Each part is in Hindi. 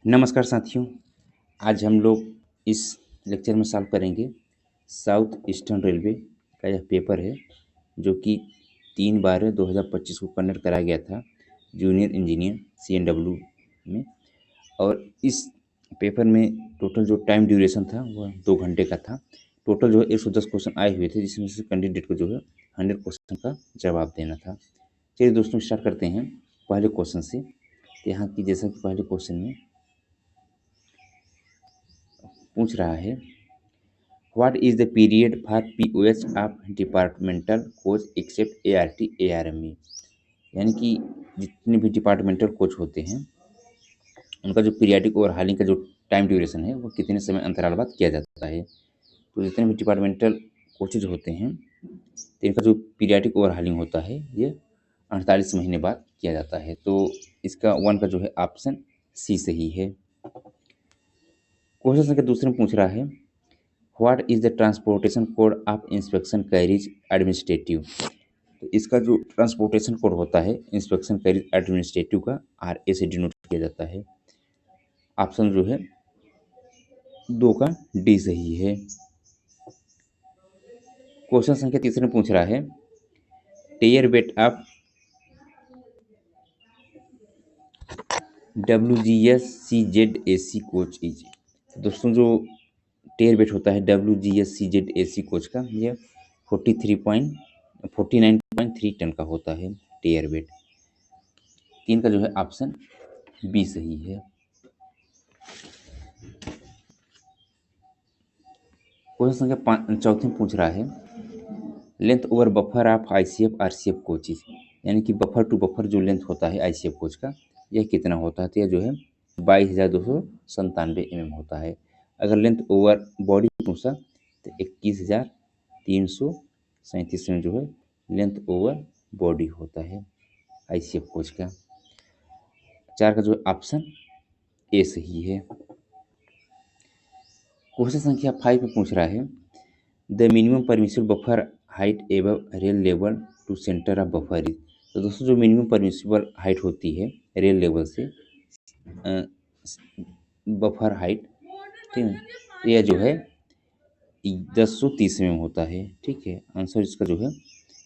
नमस्कार साथियों, आज हम लोग इस लेक्चर में सॉल्व करेंगे साउथ ईस्टर्न रेलवे का यह पेपर है जो कि 3/12/2025 को कंडक्ट कराया गया था जूनियर इंजीनियर CNW में। और इस पेपर में टोटल जो टाइम ड्यूरेशन था वह 2 घंटे का था। टोटल जो है 110 क्वेश्चन आए हुए थे जिसमें से कैंडिडेट को जो है 100 क्वेश्चन का जवाब देना था। चलिए दोस्तों स्टार्ट करते हैं पहले क्वेश्चन से। तो यहाँ की जैसा कि पहले क्वेश्चन में पूछ रहा है, what is the period for POH of departmental coach except ART ARME। यानी कि जितने भी डिपार्टमेंटल कोच होते हैं उनका जो पीरियाडिक ओवरहालिंग का जो टाइम ड्यूरेशन है वो कितने समय अंतराल बाद किया जाता है। तो जितने भी डिपार्टमेंटल कोचेज होते हैं तो इनका जो पीरियाडिक ओवरहालिंग होता है ये 48 महीने बाद किया जाता है। तो इसका वन का जो है ऑप्शन सी सही है। क्वेश्चन संख्या दूसरे में पूछ रहा है, what is the transportation code of inspection carriage administrative. तो इसका जो ट्रांसपोर्टेशन कोड होता है इंस्पेक्शन कैरिज एडमिनिस्ट्रेटिव का RA से डिनोट किया जाता है। ऑप्शन जो है 2 का डी सही है। क्वेश्चन संख्या तीसरे में पूछ रहा है, टेयर weight of WGS-CZAC coach is. दोस्तों जो टेयर वेट होता है WGS-CZAC कोच का यह 49.3 टन का होता है टेयर वेट। 3 का जो है ऑप्शन बी सही है। क्वेश्चन संख्या चौथे में पूछ रहा है, length over buffer of ICF RCF coaches. यानी कि बफर टू बफर जो लेंथ होता है ICF कोच का यह कितना होता है। तो यह जो है 22,297 mm होता है। अगर लेंथ ओवर बॉडी पूछा तो 21,337 में जो है लेंथ ओवर बॉडी होता है ICF कोच का। 4 का जो है ऑप्शन ए सही है। क्वेश्चन संख्या 5 में पूछ रहा है, the minimum permissible buffer height above rail level to centre of buffer is. तो दोस्तों जो मिनिमम परमिसिबल हाइट होती है रेल लेवल से बफर हाइट, ठीक है, तो यह जो है 1030 mm होता है। ठीक है, आंसर इसका जो है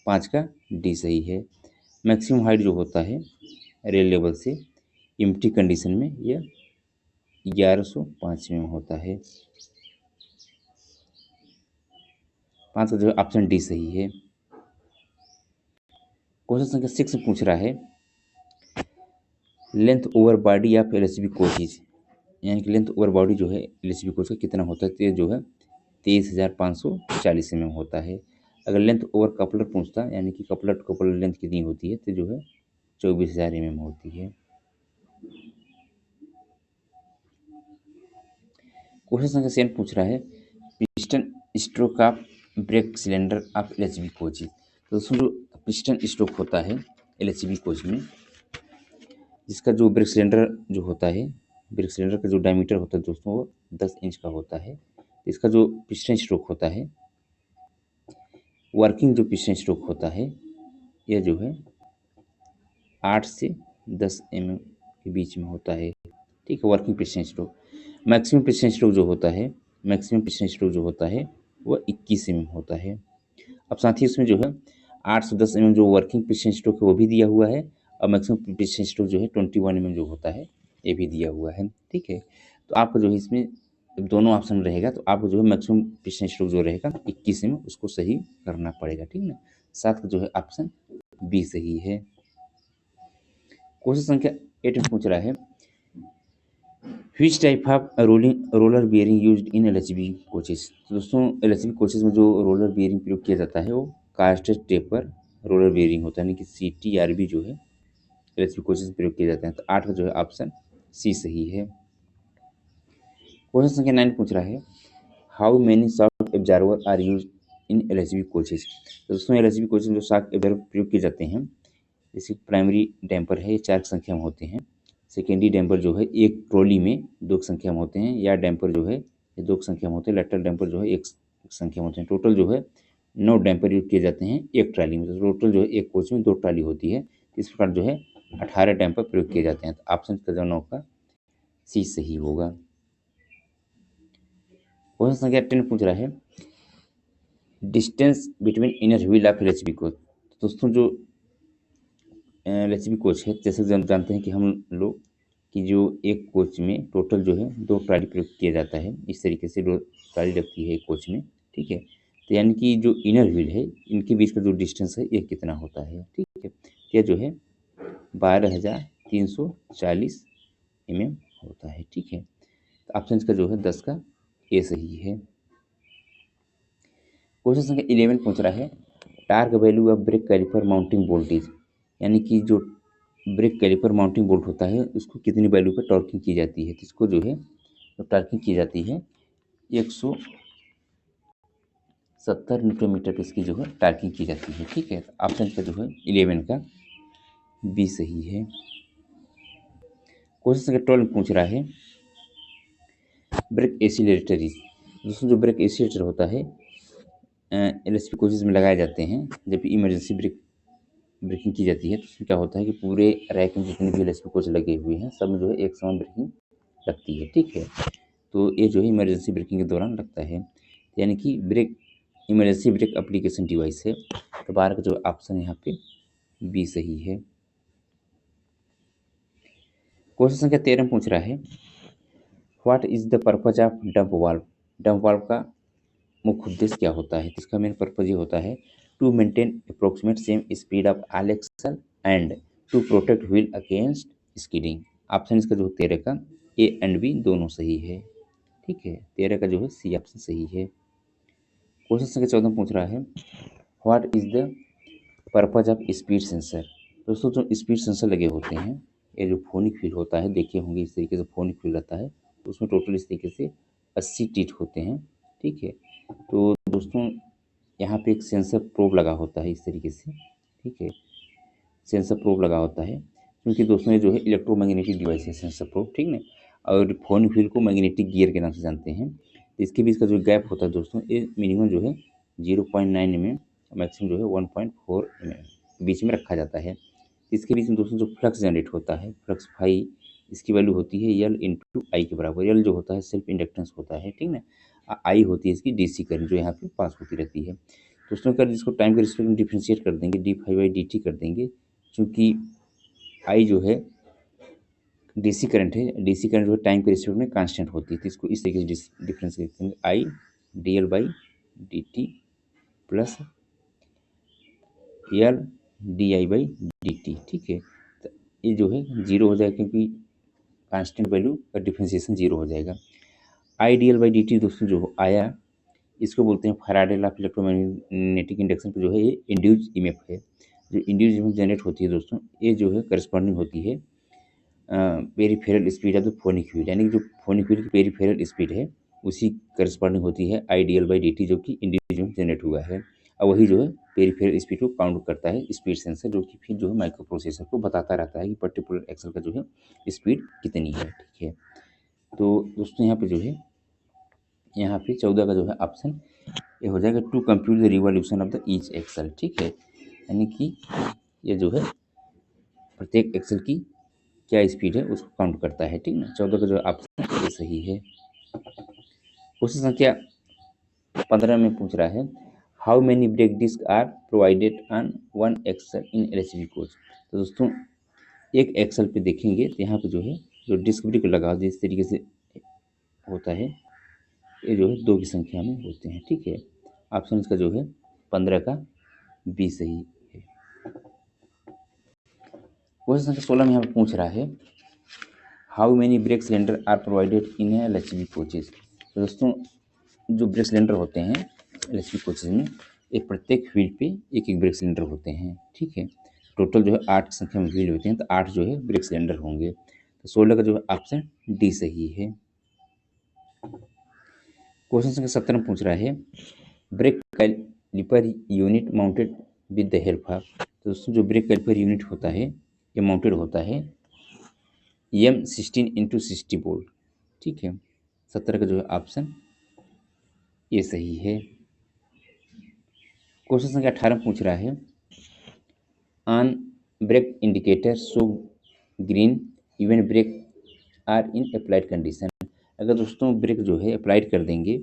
5 का डी सही है। मैक्सिमम हाइट जो होता है रेल लेवल से एम्प्टी कंडीशन में यह 1105 mm होता है। 5 का जो है ऑप्शन डी सही है। क्वेश्चन संख्या 6 में पूछ रहा है, length over body of LHB coaches. यानी कि लेंथ ओवर बॉडी जो है LHB कोच का कितना होता है। तो ये जो है 23,540 mm होता है। अगर लेंथ ओवर कपलर पूछता यानी कि कपलर टू कपलर लेंथ कितनी होती है तो जो है 24,000 mm होती है। क्वेश्चन संख्या 7 पूछ रहा है, piston stroke of brake cylinder of LHB coaches. तो दोस्तों जो पिस्टन स्ट्रोक होता है LHB कोच में जिसका जो ब्रेक सिलेंडर जो होता है, ब्रेक सिलेंडर का जो डायमीटर होता है दोस्तों वो 10 इंच का होता है। इसका जो पिस्टन स्ट्रोक होता है, वर्किंग जो पिस्टन स्ट्रोक होता है यह जो है 8 से 10 mm के बीच में होता है। ठीक है, working piston stroke. Maximum piston stroke जो होता है, मैक्सिमम पिस्टन स्ट्रोक जो होता है वह 21 mm होता है। अब साथ ही उसमें जो है 8 से 10 mm जो वर्किंग पिस्टन स्ट्रोक है वो भी दिया हुआ है और मैक्सिमम पिस्टन स्ट्रोक जो है 21 mm जो होता है ये भी दिया हुआ है। ठीक है, तो आपको जो है इसमें दोनों ऑप्शन रहेगा तो आपको जो है मैक्सिमम पिस्टन स्ट्रोक जो रहेगा 21 mm उसको सही करना पड़ेगा। ठीक है ना, 7 का जो है ऑप्शन बी सही है। क्वेश्चन संख्या 8 में पूछ रहा है, which type of roller bearing used in LHB coaches. तो दोस्तों LHB कोचेज में जो रोलर बियरिंग प्रयोग किया जाता है वो कास्टेड टेपर रोलर बियरिंग होता है, यानी कि CTRB जो है LHB कोचेज में प्रयोग किए जाते हैं। तो 8 का जो है ऑप्शन सी सही है। क्वेश्चन संख्या 9 पूछ रहा है, how many shock absorber are use in LHB coaches. तो दोस्तों LHB कोचेज में जो शॉक एब्जॉर्वर प्रयोग किए जाते हैं, जैसे प्राइमरी डैम्पर है ये 4 संख्या में होते हैं, सेकेंडरी डैम्पर जो है एक ट्रॉली में 2 संख्या में होते हैं, या डैम्पर जो है ये 2 संख्या में होते हैं, लेटरल डैम्पर जो है एक संख्या में होते हैं। टोटल जो है 9 डैम्पर यूज किए जाते हैं एक ट्राली में। तो टोटल जो है एक कोच में 2 ट्राली होती है। इस प्रकार जो है 18 डैम्पर प्रयोग किए जाते हैं। तो ऑप्शन का जो 9 का सी सही होगा। क्वेश्चन संख्या 10 पूछ रहा है distance between inner wheel of LHB coach. दोस्तों जो एलएचबी कोच है, जैसे कि हम जानते हैं कि हम लोग कि जो एक कोच में टोटल जो है 2 ट्राली प्रयोग किया जाता है, इस तरीके से 2 ट्राली लगती है एक कोच में, ठीक है। तो यानी कि जो इनर व्हील है इनके बीच का जो डिस्टेंस है ये कितना होता है, ठीक है। यह जो है 12,340 होता है, ठीक है। तो ऑप्शन का जो है 10 का ए सही है। क्वेश्चन संख्या 11 पूछ रहा है torque value of brake caliper mounting voltage, यानी कि जो ब्रेक कैलिपर माउंटिंग बोल्ट होता है उसको कितनी वैल्यू पर टॉर्किंग की जाती है। तो इसको जो है तो टॉर्किंग की जाती है 170 न्यूटन मीटर पर इसकी जो है टॉर्किंग की जाती है, ठीक है। ऑप्शन का जो है 11 का बी सही है। क्वेश्चन संख्या 12 पूछ रहा है ब्रेक एसिलेटरीज। दोस्तों जो ब्रेक एसिलेटर होता है एलएचबी कोचेज में लगाए जाते हैं जब भी इमरजेंसी ब्रेकिंग की जाती है, तो उसमें क्या होता है कि पूरे रैक में जितने भी एलएचबी कोच लगे हुए हैं सब में जो है एक समान ब्रेकिंग लगती है, ठीक है। तो ये जो है इमरजेंसी ब्रेकिंग के दौरान लगता है, यानी कि brake emergency brake application device है। तो 12 का जो ऑप्शन यहाँ पे बी सही है। क्वेश्चन संख्या 13 पूछ रहा है what is the purpose of dump valve. Dump valve का मुख्य उद्देश्य क्या होता है। इसका मेन पर्पज ये होता है to maintain approximate same speed of all axle and to protect wheel against skidding. Option इसका जो 13 का ए एंड बी दोनों सही है, ठीक है। 13 का जो है सी ऑप्शन सही है। क्वेश्चन संख्या 14 पूछ रहा है what is the purpose of speed sensor. दोस्तों जो स्पीड सेंसर लगे होते हैं ये जो फोनिक व्हील होता है, देखे होंगे इस तरीके से फोनिक व्हील रहता है, उसमें टोटल इस तरीके से 80 टीथ होते हैं, ठीक है। तो दोस्तों यहाँ पे एक सेंसर प्रोब लगा होता है इस तरीके से, ठीक है। सेंसर प्रोब लगा होता है क्योंकि दोस्तों ये जो है इलेक्ट्रोमैग्नेटिक डिवाइस है सेंसर प्रोब, ठीक ना। और फोनिक व्हील को मैग्नेटिक गियर के नाम से जानते हैं। इसके बीच का जो गैप होता है दोस्तों ये मिनिमम जो है 0.9 mm, मैक्सिमम जो है 1.4 mm बीच में रखा जाता है। इसके बीच में दोस्तों जो फ्लक्स जनरेट होता है फ्लक्स फाई, इसकी वैल्यू होती है यल इंटू आई के बराबर। यल जो होता है सेल्फ इंडक्टेंस होता है, ठीक ना। आई होती है इसकी डीसी करंट जो यहाँ पे पास होती रहती है। दोस्तों अगर इसको टाइम के रिस्पेक्ट में डिफ्रेंशिएट कर देंगे D phi by D T कर देंगे, क्योंकि आई जो है डीसी करंट है, डीसी करंट जो है टाइम के रिस्पेक्ट में कांस्टेंट होती है, तो इसको इस तरीके से डिफरेंस लिखते हैं I D L by D T plus L D I by D T, ठीक है। तो ये जो है जीरो हो जाएगा क्योंकि कांस्टेंट वैल्यू का डिफ्रेंसिएशन जीरो हो जाएगा। I D L by D T दोस्तों जो आया इसको बोलते हैं Faraday law of electromagnetic induction पर जो है ये इंड्यूस ईएमएफ है। जो इंड्यूस ईएमएफ जनरेट होती है दोस्तों ये जो है करस्पॉन्डिंग होती है peripheral speed of the phonic wheel, यानी कि जो फोनिक व्हील की पेरीफेरल स्पीड है उसी करस्पॉन्डिंग होती है I D L by D T जो कि इंड्यूस ईएमएफ जनरेट हुआ है। और वही जो है पेरीफेरल स्पीड को काउंट करता है स्पीड सेंसर, जो कि फिर जो है माइक्रो प्रोसेसर को बताता रहता है कि पर्टिकुलर एक्सल का जो है स्पीड कितनी है, ठीक है। तो दोस्तों यहाँ पे जो है यहाँ पे 14 का जो है ऑप्शन ये हो जाएगा to compute the revolution of the each axle, ठीक है। यानी कि ये जो है प्रत्येक एक्सल की क्या स्पीड है उसको काउंट करता है, ठीक ना। 14 का जो ऑप्शन ये सही है। क्वेश्चन संख्या 15 में पूछ रहा है how many brake disc are provided on one axle in LHB coach. तो दोस्तों एक एक्सल पे देखेंगे तो यहाँ पे जो है जो डिस्क ब्रेक लगा जिस तरीके से होता है ये जो है 2 की संख्या में होते हैं, ठीक है। ऑप्शन इसका जो है 15 का बी सही है। क्वेश्चन संख्या 16 में यहाँ पे पूछ रहा है how many brake cylinder are provided in LHB coaches. तो दोस्तों जो ब्रेक सिलेंडर होते हैं एलएचबी कोचेज में एक प्रत्येक व्हील पे एक एक ब्रेक सिलेंडर होते हैं, ठीक है। टोटल जो है 8 की संख्या में व्हील होते हैं तो 8 जो है ब्रेक सिलेंडर होंगे। तो 16 का जो है ऑप्शन डी सही है। क्वेश्चन संख्या 17 पूछ रहा है brake caliper unit mounted with the help of. तो दोस्तों जो ब्रेक कैलिपर यूनिट होता है ये माउंटेड होता है M16x60 बोल्ट, ठीक है। 17 का जो है ऑप्शन ये सही है। क्वेश्चन संख्या 18 पूछ रहा है on brake indicator show green even brake are in applied condition. अगर दोस्तों ब्रेक जो है अप्लाइड कर देंगे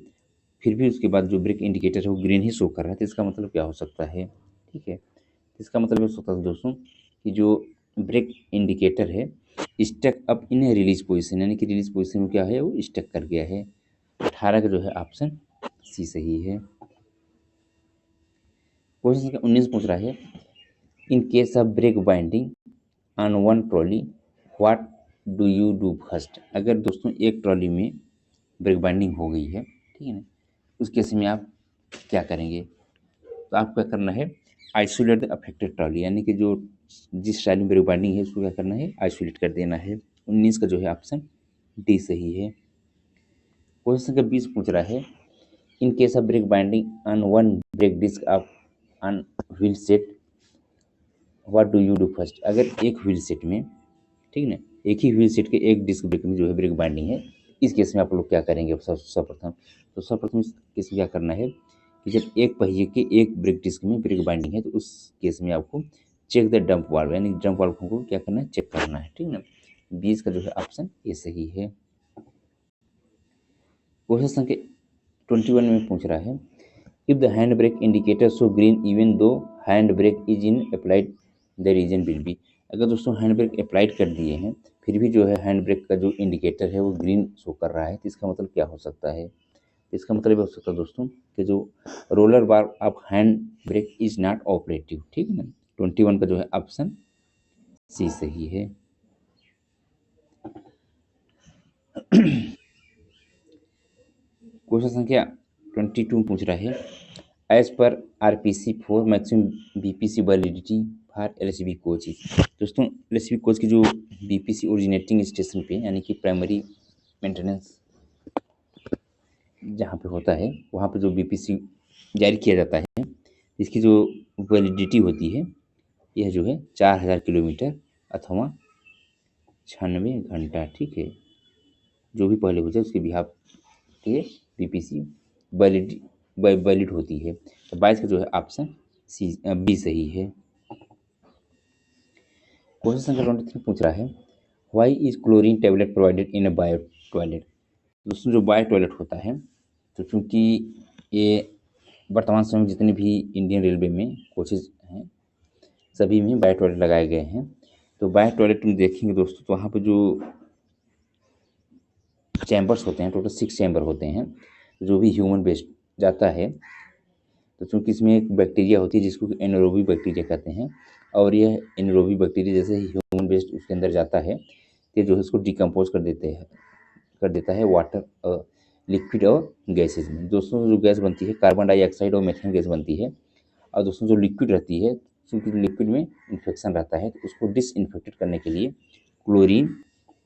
फिर भी उसके बाद जो ब्रेक इंडिकेटर है वो ग्रीन ही शो कर रहा है, तो इसका मतलब क्या हो सकता है? ठीक है, तो इसका मतलब ये हो सकता है दोस्तों कि जो ब्रेक इंडिकेटर है stuck up in release position, यानी कि रिलीज पोजीशन में क्या है वो स्टक कर गया है। 18 का जो है ऑप्शन सी सही है। क्वेश्चन संख्या 19 पूछ रहा है in case of brake binding on one trolley what do you do first. अगर दोस्तों एक ट्रॉली में ब्रेक बाइंडिंग हो गई है, ठीक है ना, उस केस में आप क्या करेंगे? तो आपको क्या करना है, आइसोलेट द अफेक्टेड ट्रॉली, यानी कि जो जिस ट्रॉली में ब्रेक बाइंडिंग है उसको क्या करना है, आइसोलेट कर देना है। 19 का जो है ऑप्शन डी सही है। क्वेश्चन संख्या 20 पूछ रहा है in case of brake binding on one brake disc of on wheel set what do you do first. अगर एक व्हील सेट में, ठीक है ना, एक ही व्हील सेट के एक डिस्क ब्रेक में जो है ब्रेक बाइंडिंग है, इस केस में आप लोग क्या करेंगे? सर्वप्रथम तो सर्वप्रथम इस केस में क्या करना है कि जब एक पहिए के एक ब्रेक डिस्क में ब्रेक बाइंडिंग है तो उस केस में आपको चेक द डंप वाल्व, यानी डंप वाल्व को क्या करना है, चेक करना है। ठीक है ना, 20 का जो है ऑप्शन ये सही है। क्वेश्चन संख्या 21 में पूछ रहा है if the hand brake indicator show green even though hand brake is in applied the reason will be. अगर दोस्तों हैंड ब्रेक अप्लाइड कर दिए हैं फिर भी जो है हैंड ब्रेक का जो इंडिकेटर है वो ग्रीन शो कर रहा है, तो इसका मतलब क्या हो सकता है? इसका मतलब ये हो सकता है दोस्तों कि जो roller bar of hand brake is not operative. ठीक है ना, 21 का जो है ऑप्शन सी सही है। क्वेश्चन संख्या 22 पूछ रहा है as per RPC for maximum BPC validity for LHB coaches. दोस्तों एलएचबी कोच की जो बीपीसी ओरिजिनेटिंग स्टेशन पे, यानी कि प्राइमरी मेंटेनेंस जहाँ पे होता है वहाँ पे जो बीपीसी जारी किया जाता है, इसकी जो वैलिडिटी होती है यह जो है 4000 किलोमीटर अथवा 96 घंटा। ठीक है, जो भी पहले हो जाए उसके बिहाफ के बीपीसी वैलिड होती है। तो 22 का जो है ऑप्शन सी बी सही है। क्वेश्चन संख्या 23 पूछ रहा है why is chlorine tablet provided in a bio toilet. दोस्तों जो बायो टॉयलेट होता है, तो चूँकि ये वर्तमान समय में जितने भी इंडियन रेलवे में कोचेज हैं सभी में बायो टॉयलेट लगाए गए हैं। तो बायो टॉयलेट में देखेंगे दोस्तों तो वहाँ पे जो चैम्बर्स होते हैं टोटल 6 चैम्बर होते हैं। जो भी ह्यूमन वेस्ट जाता है तो चूँकि इसमें एक बैक्टीरिया होती है जिसको एनारोबिक बैक्टीरिया कहते हैं, और यह एनारोबिक बैक्टीरिया जैसे ही ह्यूमन वेस्ट उसके अंदर जाता है तो जो है उसको डिकम्पोज कर देता है वाटर लिक्विड और गैसेज में। दोस्तों जो गैस बनती है कार्बन डाइऑक्साइड और मीथेन गैस बनती है, और दोस्तों जो लिक्विड रहती है क्योंकि लिक्विड में इन्फेक्शन रहता है तो उसको डिसइन्फेक्टेड करने के लिए क्लोरीन,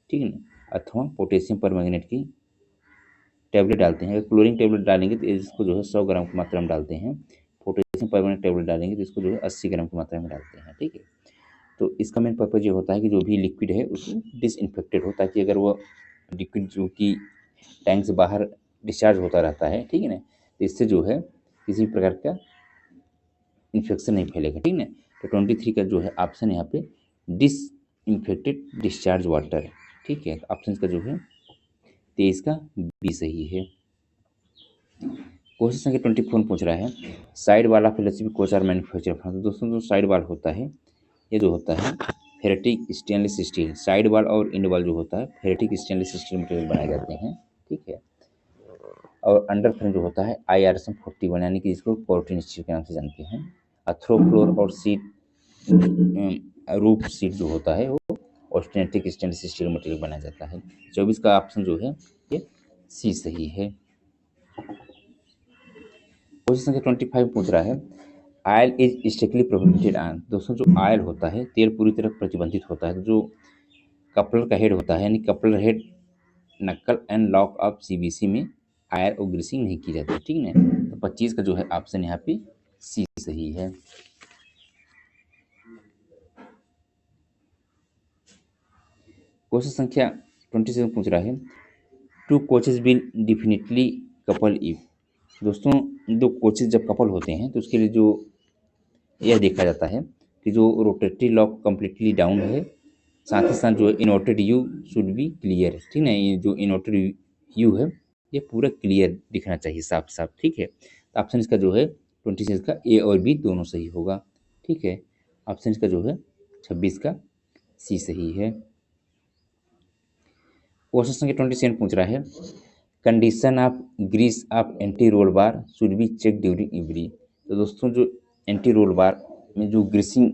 ठीक है ना, अथवा पोटेशियम परमैंगनेट की टैबलेट डालते हैं। अगर क्लोरीन टैबलेट डालेंगे तो इसको जो है 100 ग्राम की मात्रा में डालते हैं, पोटेशियम परमैंगनेट टैबलेट डालेंगे तो इसको जो है 80 ग्राम की मात्रा में डालते हैं। ठीक है, तो इसका मेन पर्पज़ ये होता है कि जो भी लिक्विड है उसको डिसइन्फेक्टेड हो, ताकि अगर वो लिक्विड जो कि टैंक से बाहर डिस्चार्ज होता रहता है, ठीक है ना, तो इससे जो है किसी प्रकार का इन्फेक्शन नहीं फैलेगा। ठीक है ना, तो 23 का जो है ऑप्शन यहाँ पे डिसइन्फेक्टेड डिस्चार्ज वाटर है। ठीक है, तो ऑप्शन का जो है 23 का बी सही है। क्वेश्चन संख्या 24 पूछ रहा है side wall of LHB coach are manufacture. तो दोस्तों जो साइड वाल होता है ये जो होता है फेरेटिक स्टेनलेस स्टील, साइड वाल और इंड वाल जो होता है फेरेटिक स्टेनलेस स्टील मटेरियल बनाए जाते हैं। ठीक है, और अंडर फ्रेम जो होता है IRSM 41, यानी कि जिसको कोर्टिन स्टील के नाम से जानते हैं। थ्रो फ्लोर और सीट रूफ सीट जो होता है वो ऑस्टेनेटिक स्टेनलेस स्टील मटेरियल बनाया जाता है। 24 का ऑप्शन जो है ये सी सही है। क्वेश्चन संख्या 25 पूछ रहा है oil is strictly prohibited on. दोस्तों जो आयल होता है तेल पूरी तरह प्रतिबंधित होता है। तो जो कपलर का हेड होता है, यानी कपलर हेड नक्कल एंड लॉक ऑफ CBC में आयल और ग्रीसिंग नहीं की जाती। ठीक है, तो 25 का जो है ऑप्शन यहाँ पे सी सही है। क्वेश्चन संख्या 27 पूछ रहा है two coaches will definitely couple if. दोस्तों दो कोचेज जब कपल होते हैं तो उसके लिए जो यह देखा जाता है कि जो रोटेटरी लॉक कम्प्लीटली डाउन है साथ ही साथ जो है inverted you should be clear, ठीक ना, ये जो इनवर्टेड यू है ये पूरा क्लियर दिखना चाहिए, साफ साफ, ठीक है। तो ऑप्शन इसका जो है 26 का ए और बी दोनों सही होगा, ठीक है। ऑप्शन इसका जो है 26 का सी सही है। क्वेश्चन संख्या 27 पूछ रहा है condition of grease of anti roll bar should be check during every. तो दोस्तों जो एंटी रोल बार में जो ग्रीसिंग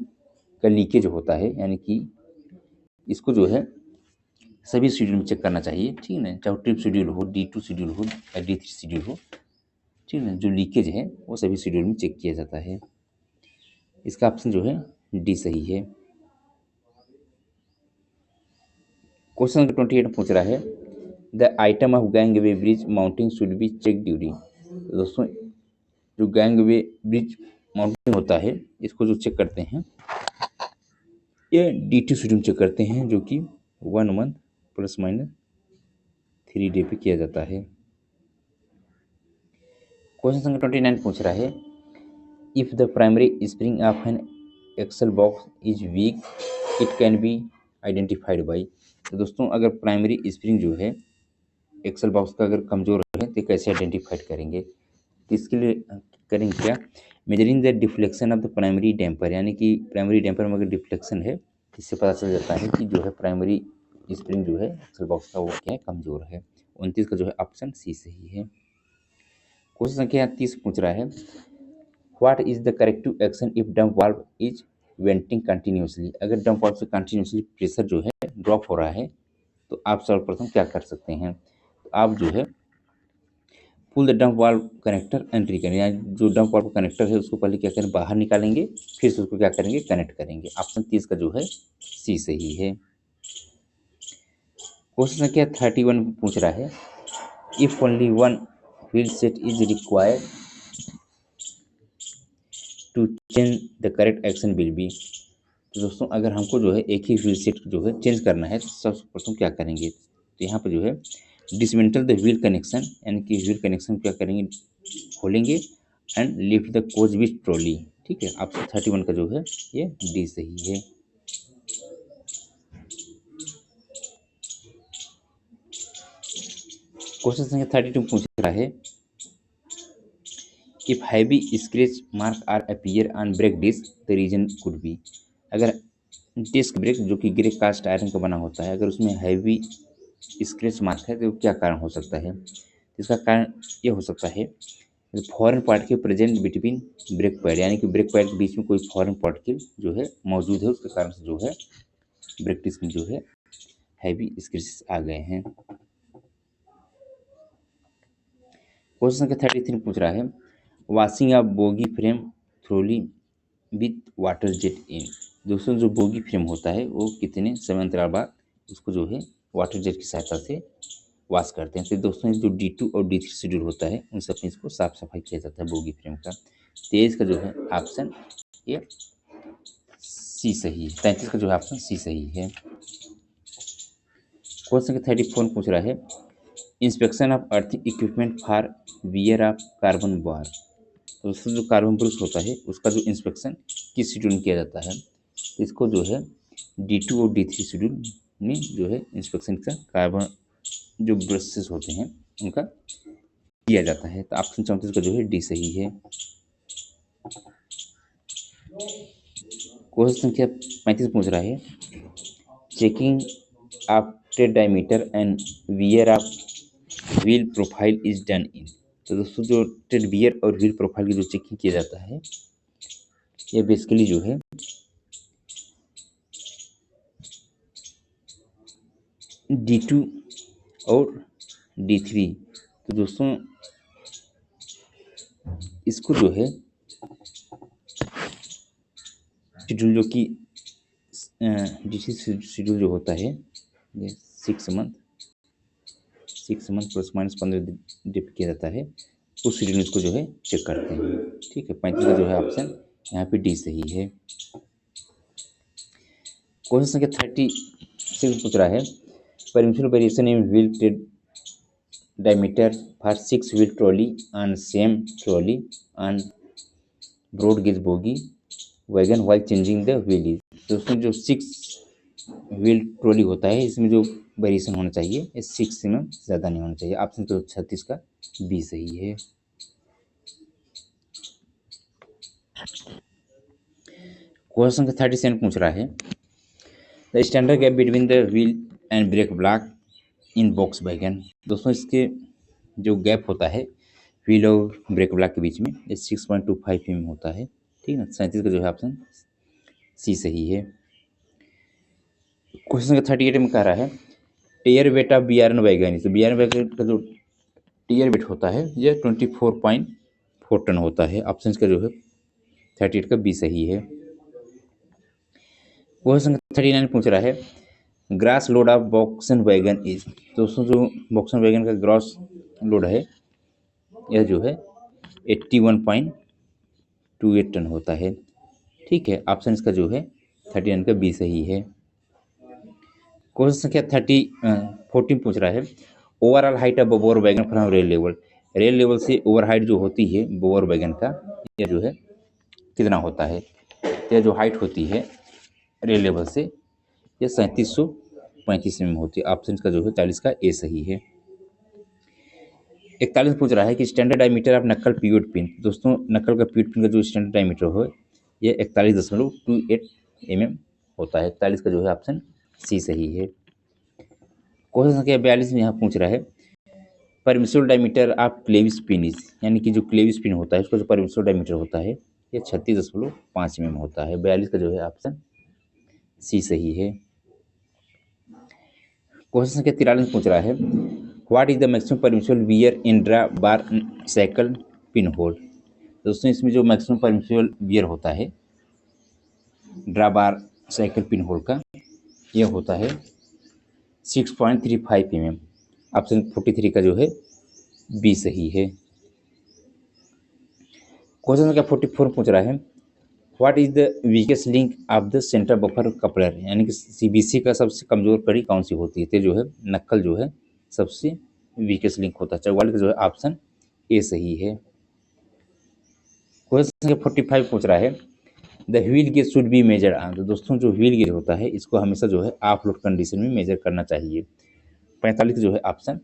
का लीकेज होता है, यानी कि इसको जो है सभी शेड्यूल में चेक करना चाहिए, ठीक है ना, चाहे ट्रिप शेड्यूल हो, D2 शेड्यूल हो या D3 शेड्यूल हो, ठीक है ना, जो लीकेज है वो सभी शेड्यूल में चेक किया जाता है। इसका ऑप्शन जो है डी सही है। क्वेश्चन नंबर 28 पूछ रहा है the item of gangway bridge mounting should be check during. तो दोस्तों जो गैंग वे ब्रिज माउंटिंग होता है इसको जो चेक करते हैं ये D2 शेड्यूल चेक करते हैं, जो कि 1 मंथ प्लस माइनस 3 डे पे किया जाता है। क्वेश्चन नंबर 29 पूछ रहा है if the primary spring of an axle box is weak it can be identified by. तो दोस्तों अगर प्राइमरी स्प्रिंग जो है एक्सल बॉक्स का अगर कमज़ोर है तो कैसे आइडेंटिफाइड करेंगे, तो इसके लिए करेंगे क्या, measuring the deflection of the primary damper, यानी कि प्राइमरी डैम्पर में अगर डिफ्लेक्शन है इससे पता चल जाता है कि जो है प्राइमरी स्प्रिंग जो है एक्सल बॉक्स का वो क्या है, कमज़ोर है। 29 का जो है ऑप्शन सी सही है। क्वेश्चन संख्या 30 पूछ रहा है what is the corrective action if dump valve is venting continuously. अगर डंप वाल्व से कंटिन्यूसली प्रेशर जो है ड्रॉप हो रहा है तो आप सर्वप्रथम क्या कर सकते हैं, तो आप जो है pull the dump valve connector and reconnect, यानी जो डंप वाल्व कनेक्टर है उसको पहले क्या करें, बाहर निकालेंगे, फिर से उसको क्या करेंगे, कनेक्ट करेंगे। ऑप्शन 30 का जो है सी सही है। क्वेश्चन संख्या 31 पूछ रहा है if only one wheel set is required to change the correct action will be. तो दोस्तों अगर हमको जो है एक ही व्हील सेट जो है चेंज करना है तो सर्वप्रथम क्या करेंगे, तो यहाँ पर जो है डिसमेंटल द व्हील कनेक्शन, यानी कि व्हील कनेक्शन क्या करेंगे, खोलेंगे and lift the coach with trolley, ठीक है। ऑप्शन 31 का जो है ये डी सही है। क्वेश्चन संख्या 32 पूछ रहा है if heavy scratch mark are appear on brake disc the reason could be. अगर डिस्क ब्रेक जो कि ग्रे कास्ट आयरन का बना होता है अगर उसमें हैवी स्क्रैच मार्क है तो क्या कारण हो सकता है, इसका कारण ये हो सकता है foreign particle present between brake pad, यानी कि ब्रेक पैड के बीच में कोई फॉरेन पार्टिकल जो है मौजूद है, उसके कारण से जो है ब्रेक डिस्क में जो है हैवी स्क्रैचेस आ गए हैं। क्वेश्चन संख्या 33 पूछ रहा है washing of bogie frame thoroughly with water jet इन। दोस्तों जो बोगी फ्रेम होता है वो कितने समय अंतराल बाद उसको जो है वाटर जेट की सहायता से वॉश करते हैं। तो दोस्तों जो D2 और D3 शेड्यूल होता है उन सब में इसको साफ सफाई किया जाता है बोगी फ्रेम का। 23 का जो है ऑप्शन ये सी सही है। 33 का जो है ऑप्शन सी सही है। क्वेश्चन 34 पूछ रहा है inspection of earthing equipment for wear of carbon bar. तो दोस्तों जो कार्बन ब्रश होता है उसका जो इंस्पेक्शन किस शेड्यूल में किया जाता है, इसको जो है D2 और D3 शेड्यूल में जो है इंस्पेक्शन का कार्बन जो ब्रशेस होते हैं उनका किया जाता है। तो ऑप्शन 34 का जो है डी सही है। क्वेश्चन संख्या 35 पूछ रहा है checking of trade diameter and wear off wheel profile is done in. तो दोस्तों जो ट्रेड वियर और व्हील प्रोफाइल की जो चेकिंग किया जाता है ये बेसिकली जो है D2 और D3। तो दोस्तों इसको जो है शेड्यूल जो कि D3 शेड्यूल जो होता है ये 6 मंथ प्लस माइनस 15 डे पे किया जाता है, उस शेड्यूल में इसको जो है चेक करते हैं, ठीक है। 35 का जो है ऑप्शन यहाँ पे डी सही है। क्वेश्चन संख्या 36 पूछ रहा है permission variation in wheel tread diameter for 6 wheel trolley on same trolley on broad gauge bogie wagon while changing the wheel. दोस्तों जो 6 व्हील ट्रॉली होता है, इसमें जो वेरिएशन होना चाहिए ये 6 mm से ज़्यादा नहीं होना चाहिए। ऑप्शन तो 36 का बी सही है। क्वेश्चन का 37 पूछ रहा है the standard gap between the wheel and brake block in box wagon. दोस्तों इसके जो गैप होता है व्हील और ब्रेक ब्लॉक के बीच में ये 6.25 mm होता है। ठीक है ना, 37 का जो है ऑप्शन सी सही है। क्वेश्चन का 38 में कह रहा है tare weight of B R N wagon. तो बी आर एन वैगन का जो टीयर वेट होता है ये 24.4 टन होता है। ऑप्शन का जो है 38 का बी सही है। क्वेश्चन 39 पूछ रहा है grass load of BOXN wagon is. दोस्तों जो बॉक्सन वैगन का ग्रॉस लोड है यह जो है 81.28 टन होता है। ठीक है, ऑप्शन इसका जो है 39 का बी सही है। क्वेश्चन संख्या 14 पूछ रहा है overall height of bore wagon from rail level. Rail level से ओवर हाइट जो होती है बोर वैगन का यह जो है कितना होता है। तो यह जो हाइट होती है रेल लेवल से यह 3735 mm होती है। ऑप्शन का जो है 40 का ए सही है। 41 पूछ रहा है कि स्टैंडर्ड डायमीटर ऑफ नक्कल पिवट पिन। दोस्तों नक्कल का पिवट पिन का जो स्टैंडर्ड डायमीटर हो ये 41.28 mm होता है। 41 का जो है ऑप्शन सी सही है। क्वेश्चन संख्या 42 में यहाँ पूछ रहा है permissible diameter of Clavis pin is. यानी कि जो क्लेविस पिन होता है उसका जो परमिसिबल डायमीटर होता है ये 36.5 mm होता है। 42 का जो है ऑप्शन सी सही है। क्वेश्चन संख्या 43 पूछ रहा है what is the maximum permissible wear in draw bar cycle pin hole. दोस्तों इसमें जो मैक्सिमम परमिसिबल वियर होता है ड्रा बार साइकिल पिन होल का यह होता है 6.35 mm। ऑप्शन 43 का जो है बी सही है। क्वेश्चन संख्या 44 पूछ रहा है what is the weakest link of the centre buffer coupler. यानी कि सीबीसी का सबसे कमजोर कड़ी कौन सी होती है। तो जो है नक्कल जो है सबसे वीकेस्ट लिंक होता है। 44 का जो है ऑप्शन ए सही है। क्वेश्चन संख्या 45 पूछ रहा है the wheel gauge should be major on. तो दोस्तों जो व्हील गेज होता है इसको हमेशा जो है ऑफ लोड कंडीशन में मेजर करना चाहिए। 45 जो है ऑप्शन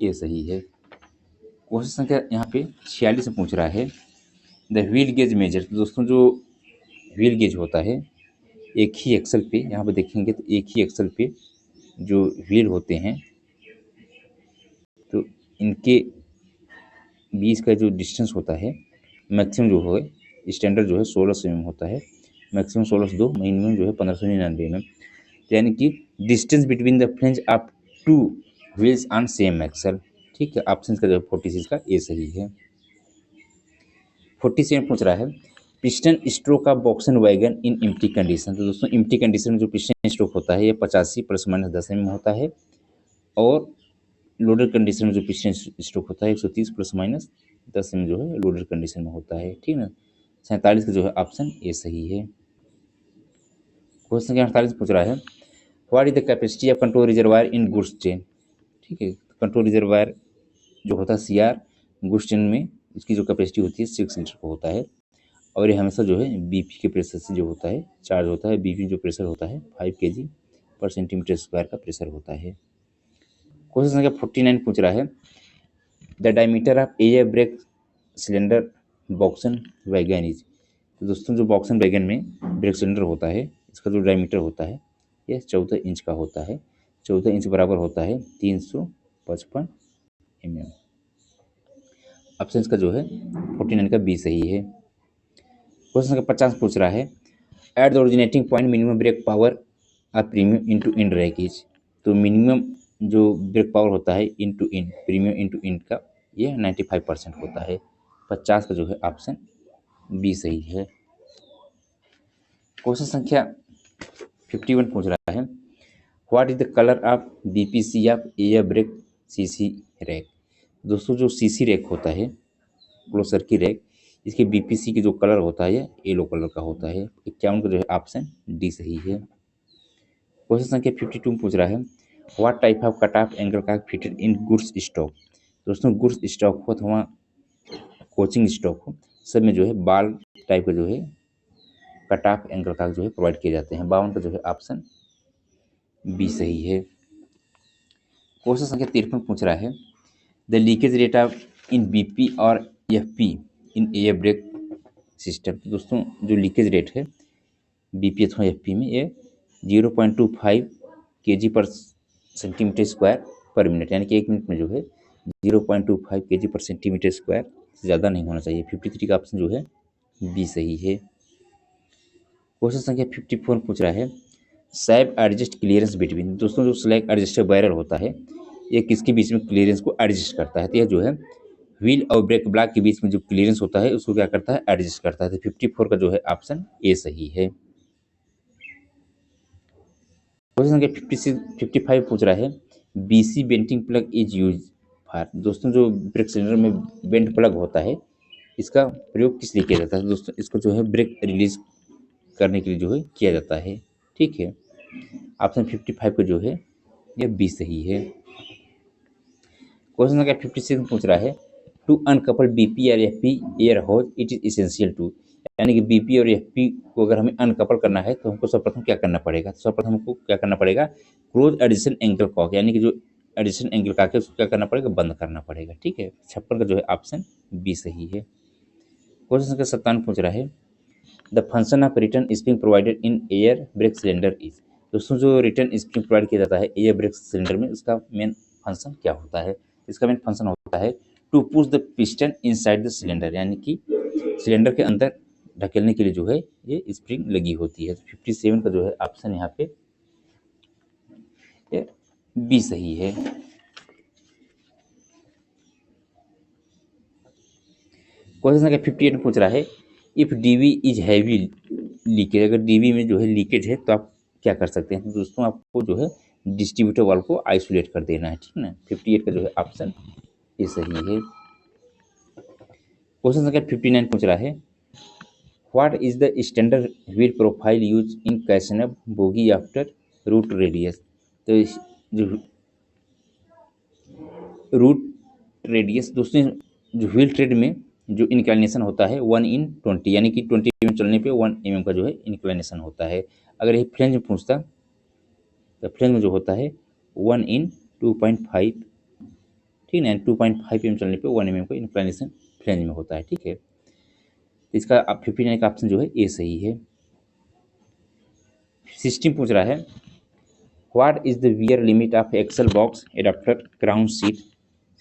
ए सही है। क्वेश्चन संख्या यहाँ पे 46 से पूछ रहा है द व्हील गेज मेजर। तो दोस्तों जो व्हील गेज होता है एक ही एक्सल पे यहाँ पे देखेंगे तो एक ही एक्सल पे जो व्हील होते हैं तो इनके बीच का जो डिस्टेंस होता है मैक्सिमम जो है स्टैंडर्ड जो है 1600 mm होता है। मैक्सिमम 1602 मिनिमम जो है 1599 mm। यानी कि distance between the flange of two wheels on same axle. ठीक है, ऑप्शन का जो है 46 का ए सही है। 47 पूछ रहा है piston stroke of BOXN wagon in empty condition. तो दोस्तों एम्प्टी कंडीशन में जो पिस्टन स्ट्रोक होता है ये 85 ± 10 mm होता है और लोडेड कंडीशन में जो पिस्टन स्ट्रोक होता है 130 ± 10 mm जो है लोडेड कंडीशन में होता है। ठीक है ना, 47 का जो है ऑप्शन ए सही है। क्वेश्चन 48 पूछ रहा है what is the capacity of control reservoir in goods train. ठीक है, कंट्रोल रिजर्वायर जो होता है सीआर गुड्स ट्रेन में इसकी जो कैपेसिटी होती है 6 लीटर का होता है और ये हमेशा जो है बीपी के प्रेशर से जो होता है चार्ज होता है। बीपी जो प्रेशर होता है 5 kg/cm² का प्रेशर होता है। क्वेश्चन संख्या 49 पूछ रहा है the diameter of air brake cylinder BOXN wagon is. तो दोस्तों जो बॉक्सन वैगन में ब्रेक सिलेंडर होता है इसका जो डायमीटर होता है यह 14 इंच का होता है। 14 इंच बराबर होता है 355 mm। ऑप्शन का जो है 49 का बी सही है। क्वेश्चन का 50 पूछ रहा है at the originating point minimum brake power of premium end to end rakes. तो मिनिमम जो ब्रेक पावर होता है end to end premium end to end का ये 95% होता है। 50 का जो है ऑप्शन बी सही है। क्वेश्चन संख्या 51 पूछ रहा है what is the colour of BPC of air brake CC rack. दोस्तों जो सीसी रैक होता है क्लोजर की रैक इसके बीपीसी की जो कलर होता है येलो कलर का होता है। 51 का जो है ऑप्शन डी सही है। क्वेश्चन संख्या 52 पूछ रहा है what type of cut off angle का फिटेड इन गुड्स स्टॉक। दोस्तों गुड्स स्टॉक हो अथवा कोचिंग स्टॉक हो सब में जो है बाल टाइप का जो है कट ऑफ एंगल का जो है प्रोवाइड किए जाते हैं। 52 का जो है ऑप्शन बी सही है। क्वेश्चन संख्या 53 पूछ रहा है the leakage rate of in BP और FP in air brake system. तो दोस्तों जो लीकेज रेट है बीपी अथवा एफपी में ये 0.25 केजी पर सेंटीमीटर स्क्वायर पर मिनट, यानी कि 1 मिनट में जो है 0.25 केजी पर सेंटीमीटर स्क्वायर से ज़्यादा नहीं होना चाहिए। 53 का ऑप्शन जो है बी सही है। क्वेश्चन संख्या 54 पूछ रहा है स्लैब एडजस्ट क्लियरेंस बिटवीन। दोस्तों जो स्लैब एडजस्टर बैरल होता है ये किसके बीच में क्लियरेंस को एडजस्ट करता है? तो यह जो है व्हील और ब्रेक ब्लॉक के बीच में जो क्लियरेंस होता है उसको क्या करता है? एडजस्ट करता है। तो 54 का जो है ऑप्शन ए सही है। क्वेश्चन संख्या 55 पूछ रहा है BC venting plug is use for. दोस्तों जो ब्रेक सिलेंडर में बेंट प्लग होता है इसका प्रयोग किस लिए किया जाता है? दोस्तों इसको जो है ब्रेक रिलीज करने के लिए जो है किया जाता है। ठीक है, ऑप्शन 55 का जो है यह बी सही है। क्वेश्चन नंबर 56 पूछ रहा है टू अनकपल बीपी और FP air hose it is essential to. यानी कि बीपी और एफपी को अगर हमें अनकपल करना है तो हमको सर्वप्रथम क्या करना पड़ेगा? तो सर्वप्रथम हमको क्या करना पड़ेगा? क्लोज एडिशन एंगल कॉक, यानी कि जो एडिशन एंगल कॉक है उसको क्या करना पड़ेगा? बंद करना पड़ेगा। ठीक है, 56 का जो है ऑप्शन बी सही है। क्वेश्चन संख्या 57 पूछ रहा है the function of return spring provided in air brake cylinder is. दोस्तों जो रिटर्न स्प्रिंग प्रोवाइड किया जाता है एयर ब्रेक सिलेंडर में उसका मेन फंक्शन क्या होता है? इसका मेन फंक्शन होता है to push the piston inside the cylinder, यानी कि सिलेंडर के अंदर ढकेलने के लिए जो है ये स्प्रिंग लगी होती है। 57 का जो है ऑप्शन यहाँ पे बी सही है। क्वेश्चन संख्या 58 पूछ रहा है if DV is heavy leakage. अगर डीवी में जो है लीकेज है तो आप क्या कर सकते हैं? तो दोस्तों आपको जो है डिस्ट्रीब्यूटर वाल्व को आइसोलेट कर देना है। ठीक है ना, 58 का जो है ऑप्शन ये सही है। क्वेश्चन संख्या 59 पूछ रहा है what is the standard wheel profile use in CASNUB bogie after root radius. तो जो रूट रेडियस दोस्तों जो व्हील ट्रेड में जो इंक्लाइनेशन होता है 1/20, यानी कि 20 mm चलने पे 1 mm का जो है इंक्लाइनेशन होता है। अगर ये फ्लेंज में पूछता तो फ्लेंज में जो होता है 1/2.5, ठीक है ना, 2.5 mm चलने पे 1 mm का इंक्लाइनेशन फ्लेंज में होता है। ठीक है, तो इसका 59 का ऑप्शन जो है ए सही है। 16 पूछ रहा है what is the wear limit of axle box adapter crown seat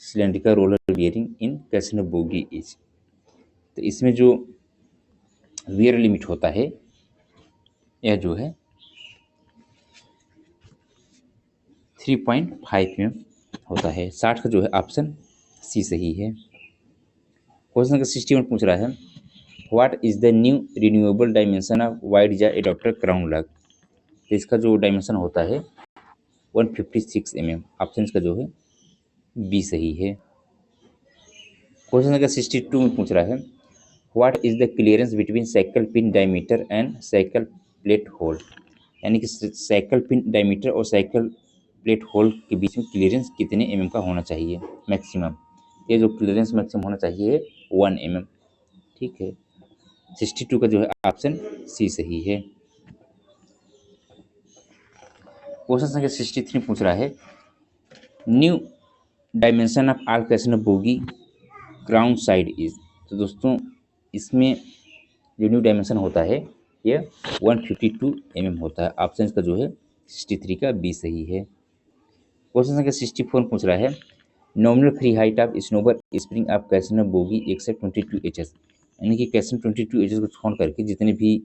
cylindrical roller bearing in CASNUB bogie is. तो इसमें जो वियर लिमिट होता है यह जो है 3.5 mm होता है। 60 का जो है ऑप्शन सी सही है। क्वेश्चन नंबर 61 पूछ रहा है what is the new renewable dimension of wide जा एडाप्टर क्राउन लॉक। तो इसका जो डायमेंशन होता है 156 mm, ऑप्शन इसका जो है बी सही है। क्वेश्चन नंबर 62 में पूछ रहा है what is the clearance between cycle pin diameter and cycle plate hole. यानी कि साइकिल पिन डायमीटर और साइकिल प्लेट होल के बीच में क्लियरेंस कितने mm का होना चाहिए मैक्सिमम? ये जो क्लियरेंस मैक्सिमम होना चाहिए 1 mm। ठीक है, 62 का जो है ऑप्शन सी सही है। क्वेश्चन संख्या 63 पूछ रहा है new dimension of all CASNUB bogie ground side is. तो दोस्तों इसमें जो न्यू डायमेंशन होता है ये 152 mm होता है। ऑप्शन इसका जो है 63 का बी सही है। क्वेश्चन संख्या 64 पूछ रहा है nominal free height of snubber spring of CASNUB bogie except 22 HS। यानी कि कैसनब 22 HS को छोड़ करके जितने भी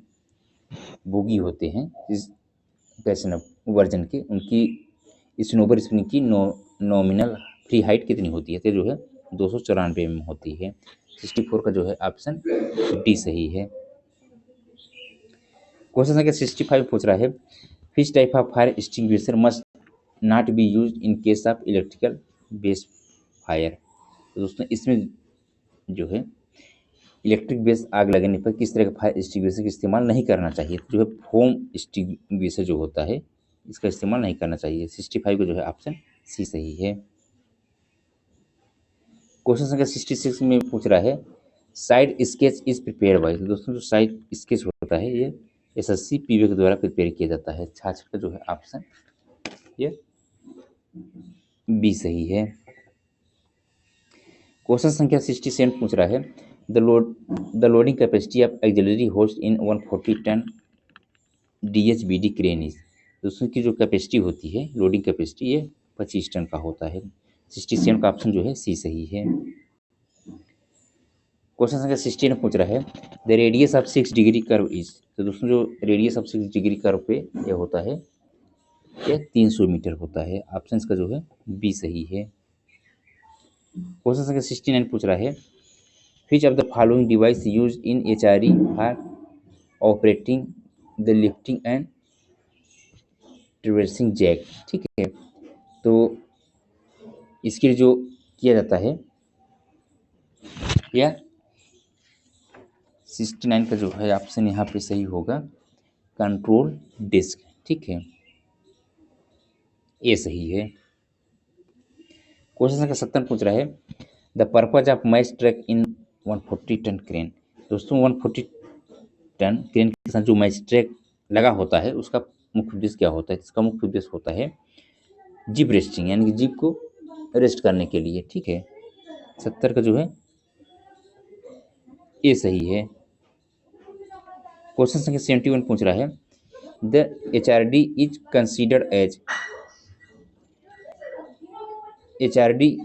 बोगी होते हैं इस कैसनब वर्जन के उनकी स्नोबर स्प्रिंग की नॉमिनल फ्री हाइट कितनी होती है? तो जो है 294 mm होती है। 64 का जो है ऑप्शन डी सही है। क्वेश्चन संख्या 65 पूछ रहा है which type of fire extinguisher must not be use in case of electrical base fire. तो दोस्तों इसमें जो है इलेक्ट्रिक बेस आग लगने पर किस तरह का फायर एक्सटिंग्विशर का इस्तेमाल नहीं करना चाहिए? तो जो है फोम एक्सटिंग्विशर जो होता है इसका इस्तेमाल नहीं करना चाहिए। 65 का जो है ऑप्शन सी सही है। क्वेश्चन संख्या 66 में पूछ रहा है side sketch is prepare by. दोस्तों जो साइड स्केच होता है ये SSC PV के द्वारा प्रिपेयर किया जाता है। 66 का जो है ऑप्शन ये बी सही है। क्वेश्चन संख्या 67 पूछ रहा है the loading capacity of auxiliary hoist in 140 ton DHBD crane is. दोस्तों की जो कैपेसिटी होती है, लोडिंग कैपेसिटी, ये 25 टन का होता है। 67 का ऑप्शन जो है सी सही है। क्वेश्चन संख्या 16 पूछ रहा है the radius of 6 degree curve is. तो दोस्तों जो रेडियस ऑफ 6 डिग्री कर्व पे ये होता है, ये 300 मीटर होता है। ऑप्शन का जो है बी सही है। क्वेश्चन संख्या 69 पूछ रहा है which of the following device use in HRE for operating the lifting and traversing jack. ठीक है, तो इसके लिए जो किया जाता है, या 69 का जो है ऑप्शन यहाँ पे सही होगा, कंट्रोल डिस्क। ठीक है, ये सही है। क्वेश्चन संख्या 70 पूछ रहा है the purpose of match track in 140 ton crane. दोस्तों 140 टन क्रेन के साथ जो मैच ट्रैक लगा होता है, उसका मुख्य उद्देश्य क्या होता है? इसका मुख्य उद्देश्य होता है जीप रेस्टिंग, यानी कि जीप को रेस्ट करने के लिए। ठीक है, 70 का जो है ये सही है। क्वेश्चन संख्या 71 पूछ रहा है the HRD is considered as. HRD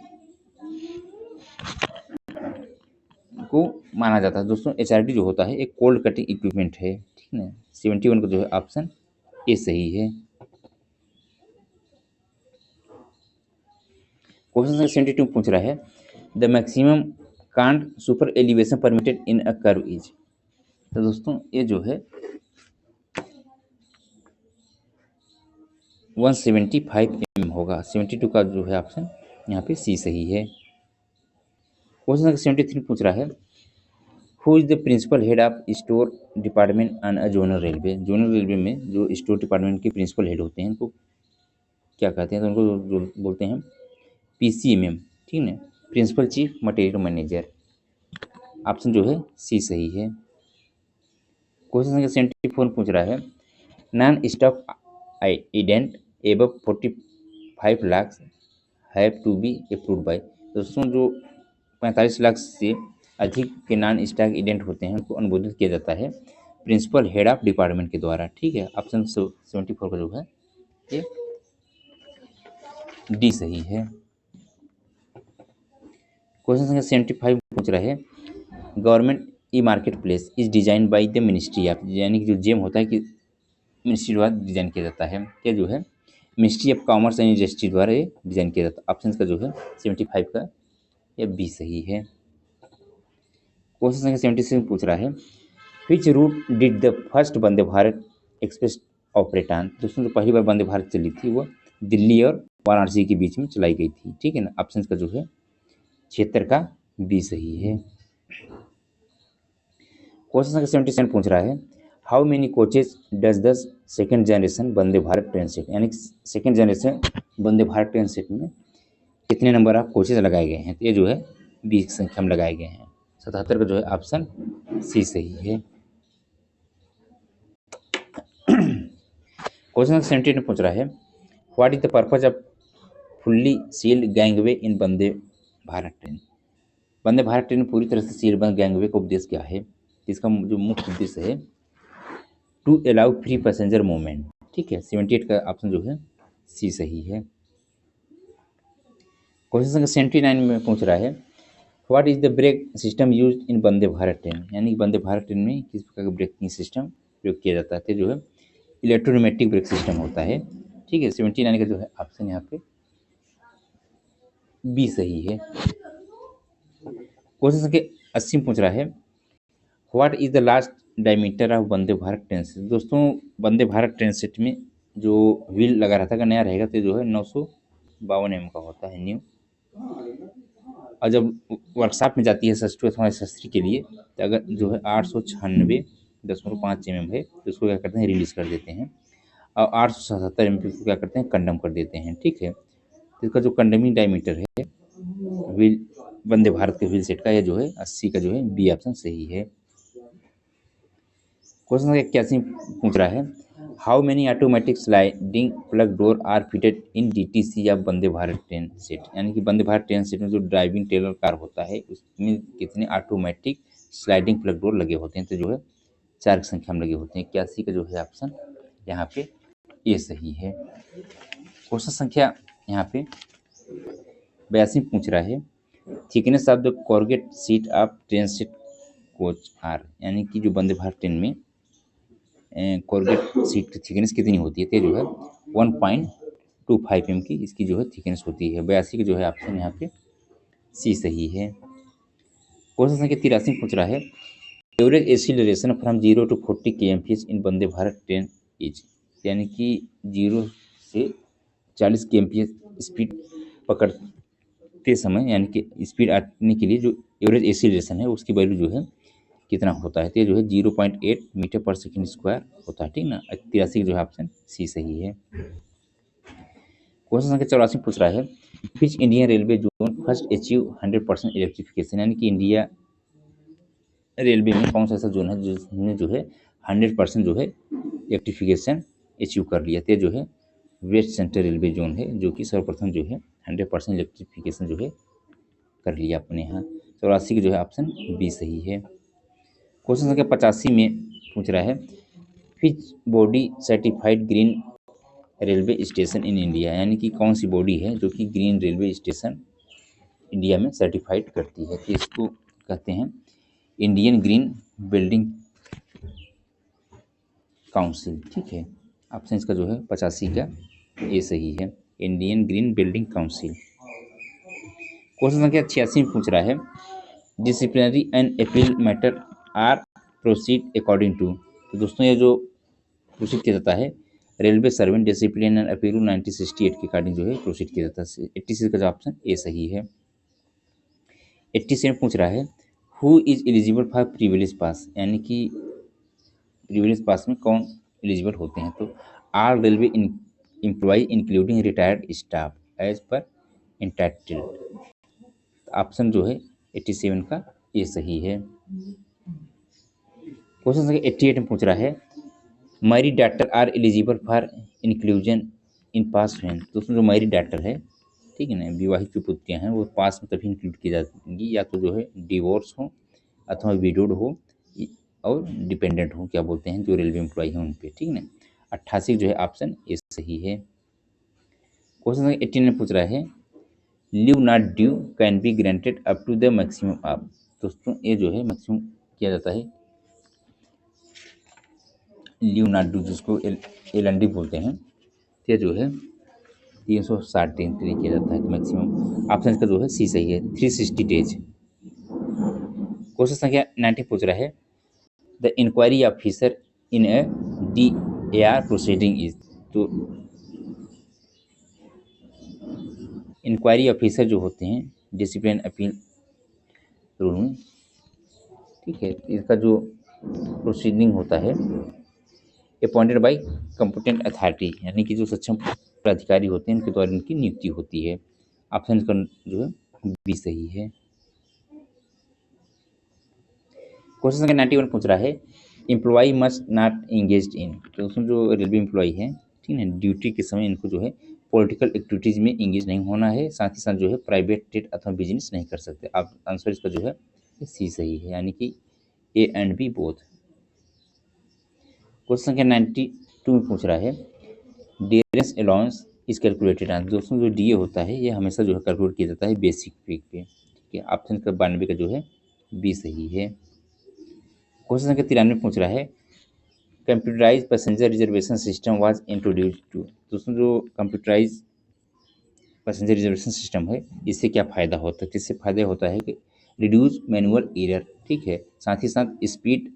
को माना जाता है। दोस्तों HRD जो होता है एक कोल्ड कटिंग इक्विपमेंट है। ठीक है ना, 71 का जो है ऑप्शन ए सही है। क्वेश्चन संख्या 72 पूछ रहा है the maximum can't super elevation permitted in a curve is. तो दोस्तों ये जो है 175 mm होगा। 72 का जो है ऑप्शन यहाँ पे सी सही है। क्वेश्चन संख्या 73 पूछ रहा है who is the principal head of store department on a zonal railway. Zonal railway में जो स्टोर डिपार्टमेंट के प्रिंसिपल हेड होते हैं, उनको क्या कहते हैं? तो उनको जो बोलते हैं PCMM। ठीक है, principal chief material manager. Option जो है सी सही है। क्वेश्चन संख्या 74 पूछ रहा है non stop indent above 45 lakh have to be approved by. दोस्तों जो 45 लाख से अधिक के नॉन स्टॉक इडेंट होते हैं, उनको अनुमोदित किया जाता है प्रिंसिपल हेड ऑफ डिपार्टमेंट के द्वारा। ठीक है, ऑप्शन 74 का जो है ये डी सही है। क्वेश्चन संख्या 75 पूछ रहा है government e market place is design by the ministry of. यानी कि जो जेम होता है कि मिनिस्ट्री द्वारा डिजाइन किया जाता है, क्या जो है ministry of commerce and industry द्वारा ये डिजाइन किया जाता है। ऑप्शन का जो है 75 का ये बी सही है। क्वेश्चन संख्या 76 पूछ रहा है which route did the first Vande Bharat express operate on. दोस्तों जो पहली बार वंदे भारत चली थी वो दिल्ली और वाराणसी के बीच में चलाई गई थी। ठीक है ना, ऑप्शन का जो है 76 का बी सही है। क्वेश्चन संख्या 77 पूछ रहा है how many coaches does the second generation Vande Bharat train set. यानी सेकेंड जनरेशन वंदे भारत ट्रेन सेट में कितने नंबर ऑफ कोचेज लगाए गए हैं? तो ये जो है 20 की संख्या में लगाए गए हैं। 77 का जो है ऑप्शन सी सही है। क्वेश्चन 78 पूछ रहा है what is the purpose of fully sealed gangway in Vande Bharat train. Vande Bharat train पूरी तरह से सील बंद गैंगवे का उद्देश्य क्या है? इसका जो मुख्य उद्देश्य है to allow free passenger movement. ठीक है, 78 का ऑप्शन जो है सी सही है। क्वेश्चन संख्या 79 में पूछ रहा है what is the brake system use in Vande Bharat train. यानी वंदे भारत ट्रेन में किस प्रकार का ब्रेकिंग सिस्टम प्रयोग किया जाता है? तो जो है इलेक्ट्रोन्यूमेटिक ब्रेक सिस्टम होता है। ठीक है, 79 का जो है ऑप्शन यहाँ पे बी सही है। क्वेश्चन संख्या 80 में पूछ रहा है what is the last diameter of Vande Bharat train set. दोस्तों वंदे भारत ट्रेन सेट में जो व्हील लगा रहता है, नया रहेगा तो जो है 952 mm का होता है न्यू। और जब वर्कशॉप में जाती है शस्त्री के लिए, तो अगर जो है 896.5 mm है तो उसको क्या करते हैं रिलीज कर देते हैं, और 877 mm को क्या करते हैं कंडम कर देते हैं। ठीक है, तो इसका जो कंडमिंग डायमीटर है व्हील वंदे भारत के व्हील सेट का, ये जो है 80 का जो है बी ऑप्शन सही है। क्वेश्चन 81 पूछ रहा है how many automatic sliding plug door are fitted in DTC या वंदे भारत ट्रेन सेट, यानी कि वंदे भारत ट्रेन सेट में जो ड्राइविंग टेलर कार होता है उसमें कितने ऑटोमेटिक स्लाइडिंग प्लग डोर लगे होते हैं, तो जो है 4 की संख्या में लगे होते हैं। 81 का जो है ऑप्शन यहाँ पे ये सही है। क्वेश्चन संख्या यहाँ पे 82 पूछ रहा है, thickness of the corrugated sheet of train set coach are, यानी कि जो वंदे भारत ट्रेन में कॉर्गेट सीट की थिकनेस कितनी होती है, तो जो है 1.25 mm की इसकी जो है थिकनेस होती है। 82 का जो है ऑप्शन यहाँ पे सी सही है। क्वेश्चन संख्या 83 पूछ रहा है, average acceleration from 0 to 40 kmph in Vande Bharat train is, यानी कि 0 से 40 kmph स्पीड पकड़ते समय, यानी कि स्पीड आने के लिए जो एवरेज एक्सीलरेशन है उसकी वैल्यू जो है कितना होता है, तो ये जो है 0.8 मीटर पर सेकंड स्क्वायर होता है, ठीक ना। 83 जो है ऑप्शन सी सही है। क्वेश्चन संख्या 84 पूछ रहा है, which Indian railway zone first achieve 100% electrification, यानी कि इंडिया रेलवे में कौन सा ऐसा जोन है जिसने जो है 100% जो है इलेक्ट्रिफिकेशन अचीव कर लिया, तो जो है वेस्ट सेंट्रल रेलवे जोन है जो कि सर्वप्रथम जो है 100% इलेक्ट्रिफिकेशन जो है कर लिया अपने यहाँ। 84 की जो है ऑप्शन बी सही है। क्वेश्चन संख्या 85 में पूछ रहा है, which body certified green railway station in India, यानी कि कौन सी बॉडी है जो कि ग्रीन रेलवे स्टेशन इंडिया में सर्टिफाइड करती है, तो इसको कहते हैं इंडियन ग्रीन बिल्डिंग काउंसिल, ठीक है। ऑप्शन इसका जो है 85 का ये सही है, Indian green building council. Question संख्या 86 में पूछ रहा है, disciplinary and appeal matter are proceed according to, तो दोस्तों ये जो प्रोसीड किया जाता है railway servant discipline and appeal 1968 के अकॉर्डिंग जो है प्रोसीड किया जाता है। 86 का जो ऑप्शन ए सही है। 87 पूछ रहा है, who is eligible for privilege पास, यानी कि प्रिविलेज पास में कौन एलिजिबल होते हैं, तो all railway employ including retired staff as per entitled, option जो है 87 का ये सही है। क्वेश्चन संख्या 88 में पूछ रहा है, married daughter are eligible for inclusion in pass when, दोस्तों जो मैरिड डॉटर है, ठीक है ना, विवाहित जो पुत्रियां हैं वो पास में तभी इंक्लूड की जाएंगी या तो जो है डिवोर्स हो अथवा विडोड हो और डिपेंडेंट हो, क्या बोलते हैं जो रेलवे एम्प्लॉय हैं उन पे, ठीक है ना। 88 जो है ऑप्शन ए सही है। क्वेश्चन संख्या 18 में पूछ रहा है, leave not due can be granted up to the maximum of, दोस्तों ये जो है मैक्सिमम किया जाता है लीव नॉट ड्यू जिसको LND बोलते हैं, ये जो है 360 दिन के लिए किया जाता है, तो मैक्सिमम ऑप्शन का जो है सी सही है, 360 डेज। क्वेश्चन संख्या 90 पूछ रहा है, the inquiry officer in a DAR proceeding is, तो इंक्वायरी ऑफिसर जो होते हैं डिसिप्लिन अपील रूल में, ठीक है, इसका जो प्रोसीडिंग होता है अपॉइंटेड बाय कंपिटेंट अथॉरिटी, यानी कि जो सक्षम प्राधिकारी होते हैं उनके द्वारा इनकी नियुक्ति होती है। ऑप्शन का जो है बी सही है। क्वेश्चन संख्या 91 पूछ रहा है, employ must not engaged in, तो उसमें जो रेलवे एम्प्लॉय है, ठीक है, ड्यूटी के समय इनको जो है पॉलिटिकल एक्टिविटीज़ में एंगेज नहीं होना है, साथ ही साथ जो है प्राइवेट जेट अथवा बिजनेस नहीं कर सकते। आप आंसर इसका जो है सी सही है, यानी कि A and B both. Question संख्या 92 में पूछ रहा है, dearness allowance is calculated on, दोस्तों जो DA होता है ये हमेशा जो है कैलकुलेट किया जाता है बेसिक पे, ठीक है। ऑप्शन का 92 का जो है बी सही है। क्वेश्चन संख्या 93 पूछ रहा है, computerise passenger reservation system was introduced to, दोस्तों जो कंप्यूटराइज पैसेंजर रिजर्वेशन सिस्टम है इससे क्या फ़ायदा होता है, इससे फ़ायदा होता है कि रिड्यूस मैनुअल एरर, ठीक है, साथ ही साथ स्पीड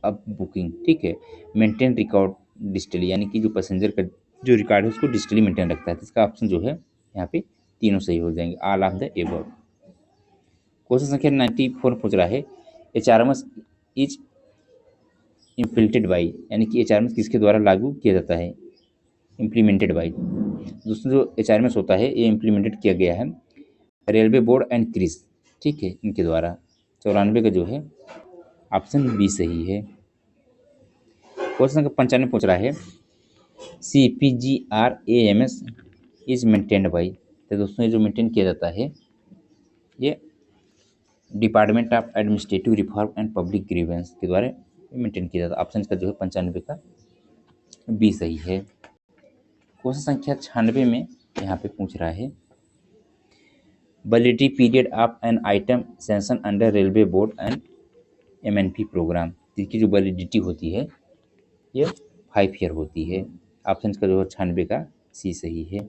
अप बुकिंग, ठीक है, मेंटेन रिकॉर्ड डिजिटली, यानी कि जो पैसेंजर का जो रिकॉर्ड है उसको डिजिटली मेंटेन रखता है, तो इसका ऑप्शन जो है यहाँ पे तीनों सही हो जाएंगे, all of the above. Question संख्या 94 पूछ रहा है, HRMS इज इम्प्लीमेंटेड बाई, यानी कि HRMS किसके द्वारा लागू किया जाता है, इम्प्लीमेंटेड बाई, दोस्तों जो HRMS होता है ये इम्प्लीमेंटेड किया गया है रेलवे बोर्ड एंड क्रिस, ठीक है, इनके द्वारा। 94 का जो है ऑप्शन बी सही है। क्वेश्चन संख्या 95 पूछ रहा है CPGRAMS इज मेंटेन्ड बाई, तो दोस्तों ये जो मेंटेन किया जाता है ये department of administrative reform and public grievance के द्वारा मेंटेन किया जाता है। ऑप्शन का जो है 95 का बी सही है। क्वेश्चन संख्या 96 में यहाँ पे पूछ रहा है validity period of an item sanction under railway board and MNP programme, इसकी जो वैलिडिटी होती है ये 5 ईयर होती है। ऑप्शन का जो है 96 का सी सही है।